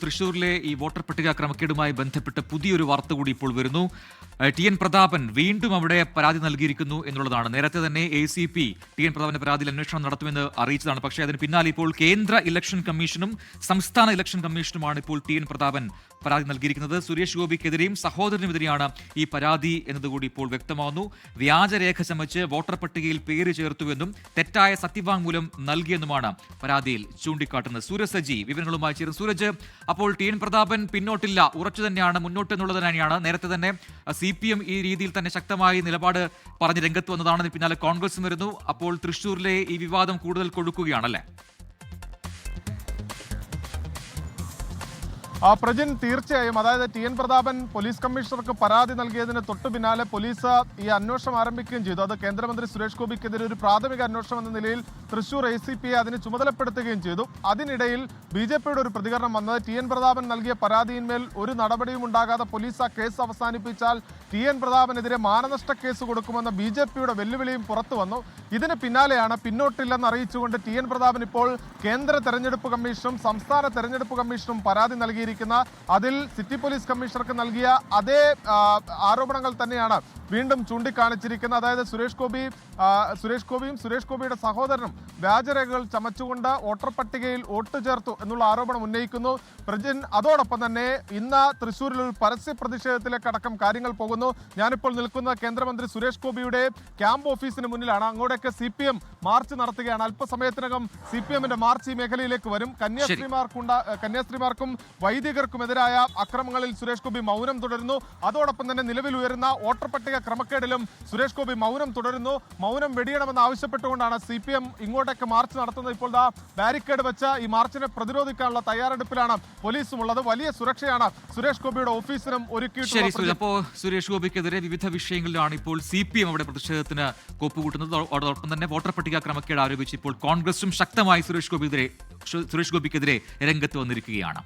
തൃശൂരിലെ ഈ വോട്ടർ പട്ടിക ക്രമക്കേടുമായി ബന്ധപ്പെട്ട് പുതിയൊരു വാർത്ത കൂടി ഇപ്പോൾ വരുന്നു. ടി എൻ പ്രതാപൻ വീണ്ടും അവിടെ പരാതി നൽകിയിരിക്കുന്നു എന്നുള്ളതാണ്. നേരത്തെ തന്നെ ACP ടി എൻ പ്രതാപന്റെ പരാതിയിൽ അന്വേഷണം നടത്തുമെന്ന് അറിയിച്ചതാണ്. പക്ഷേ അതിന് പിന്നാലെ ഇപ്പോൾ കേന്ദ്ര ഇലക്ഷൻ കമ്മീഷനും സംസ്ഥാന ഇലക്ഷൻ കമ്മീഷനുമാണ് ഇപ്പോൾ ടി എൻ പ്രതാപൻ പരാതി നൽകിയിരിക്കുന്നത്. സുരേഷ് ഗോപിക്കെതിരെയും സഹോദരനുമെതിരെയാണ് ഈ പരാതി എന്നതുകൂടി ഇപ്പോൾ വ്യക്തമാകുന്നു. വ്യാജരേഖ ചമച്ച് വോട്ടർ പട്ടികയിൽ പേര് ചേർത്തുവെന്നും തെറ്റായ സത്യവാങ്മൂലം നൽകിയെന്നുമാണ് പരാതിയിൽ ചൂണ്ടിക്കാട്ടുന്നത്. സൂരജ് സജി വിവരങ്ങളുമായി ചേർന്ന്. സൂരജ്, അപ്പോൾ ടി എൻ പ്രതാപൻ പിന്നോട്ടില്ല, ഉറച്ചു തന്നെയാണ്, മുന്നോട്ട് എന്നുള്ളത് തന്നെയാണ്. നേരത്തെ തന്നെ CPM ഈ രീതിയിൽ തന്നെ ശക്തമായി നിലപാട് പറഞ്ഞ് രംഗത്ത് വന്നതാണ്. പിന്നാലെ കോൺഗ്രസും വരുന്നു. അപ്പോൾ തൃശൂരിലെ ഈ വിവാദം കൂടുതൽ കൊഴുക്കുകയാണല്ലേ? പ്രജിൻ, തീർച്ചയായും. അതായത് ടി എൻ പ്രതാപൻ പോലീസ് കമ്മീഷണർക്ക് പരാതി നൽകിയതിന് തൊട്ടു പിന്നാലെ പോലീസ് ഈ അന്വേഷണം ആരംഭിക്കുകയും ചെയ്തു. അത് കേന്ദ്രമന്ത്രി സുരേഷ് ഗോപിക്കെതിരെ ഒരു പ്രാഥമിക അന്വേഷണം എന്ന നിലയിൽ തൃശൂർ ACP അതിന് ചുമതലപ്പെടുത്തുകയും ചെയ്തു. അതിനിടയിൽ BJPയുടെ ഒരു പ്രതികരണം വന്നത്, ടി എൻ പ്രതാപൻ നൽകിയ പരാതിയിന്മേൽ ഒരു നടപടിയും ഉണ്ടാകാതെ പോലീസ് ആ കേസ് അവസാനിപ്പിച്ചാൽ ടി എൻ പ്രതാപനെതിരെ മാനനഷ്ട കേസ് കൊടുക്കുമെന്ന BJPയുടെ വെല്ലുവിളിയും പുറത്തു വന്നു. ഇതിന് പിന്നാലെയാണ് പിന്നോട്ടില്ലെന്ന് അറിയിച്ചുകൊണ്ട് ടി എൻ പ്രതാപൻ ഇപ്പോൾ കേന്ദ്ര തെരഞ്ഞെടുപ്പ് കമ്മീഷനും സംസ്ഥാന തെരഞ്ഞെടുപ്പ് കമ്മീഷനും പരാതി നൽകിയിരിക്കുന്ന അതിൽ സിറ്റി പോലീസ് കമ്മീഷണർക്ക് നൽകിയ അതേ ആരോപണങ്ങൾ തന്നെയാണ് വീണ്ടും ചൂണ്ടിക്കാണിച്ചിരിക്കുന്നത്. അതായത് സുരേഷ് ഗോപിയും സുരേഷ് ഗോപിയുടെ സഹോദരനും വ്യാജരേഖകൾ ചമച്ചുകൊണ്ട് വോട്ടർ പട്ടികയിൽ വോട്ട് ചേർത്തു എന്നുള്ള ആരോപണം ഉന്നയിക്കുന്നു. പ്രജിൻ, അതോടൊപ്പം തന്നെ ഇന്ന് തൃശ്ശൂരിൽ ഒരു പരസ്യ പ്രതിഷേധത്തിലേക്ക് അടക്കം കാര്യങ്ങൾ പോകുന്നു. ഞാനിപ്പോൾ നിൽക്കുന്ന കേന്ദ്രമന്ത്രി സുരേഷ് ഗോപിയുടെ ക്യാമ്പ് ഓഫീസിന് മുന്നിലാണ്. അങ്ങോട്ടേക്ക് CPM മാർച്ച് നടത്തുകയാണ്. അല്പസമയത്തിനകം CPMന്റെ മാർച്ച് ഈ മേഖലയിലേക്ക് വരും. കന്യാസ്ത്രീമാർക്കും വൈദികർക്കുമെതിരായ അക്രമങ്ങളിൽ സുരേഷ് ഗോപി മൗനം തുടരുന്നു. അതോടൊപ്പം തന്നെ നിലവിൽ ഉയരുന്ന വോട്ടർ പട്ടിക ക്രമക്കേടിലും സുരേഷ് ഗോപി മൗനം തുടരുന്നു. മൗനം വെടിയണമെന്ന് ആവശ്യപ്പെട്ടുകൊണ്ടാണ് CPM ഇങ്ങോട്ടേക്ക് മാർച്ച് നടത്തുന്നത്. ഇപ്പോൾ ബാരിക്കേഡ് വെച്ച് ഈ മാർച്ചിനെ പ്രതിരോധിക്കാനുള്ള തയ്യാറെടുപ്പിലാണ് പോലീസും ഉള്ളത്. വലിയ സുരക്ഷയാണ് സുരേഷ് ഗോപിയുടെ ഓഫീസിനും ഒരുക്കിയിട്ടുള്ളത്. അപ്പോൾ സുരേഷ് ഗോപിക്കെതിരെ വിവിധ വിഷയങ്ങളിലാണ് ഇപ്പോൾ CPM അവിടെ പ്രതിഷേധത്തിന് കോപ്പുകൂട്ടുന്നത്. അതോടൊപ്പം തന്നെ വോട്ടർ പട്ടിക ക്രമക്കേട് ആരോപിച്ച് ഇപ്പോൾ കോൺഗ്രസും ശക്തമായി സുരേഷ് ഗോപിക്കെതിരെ രംഗത്ത് വന്നിരിക്കുകയാണ്.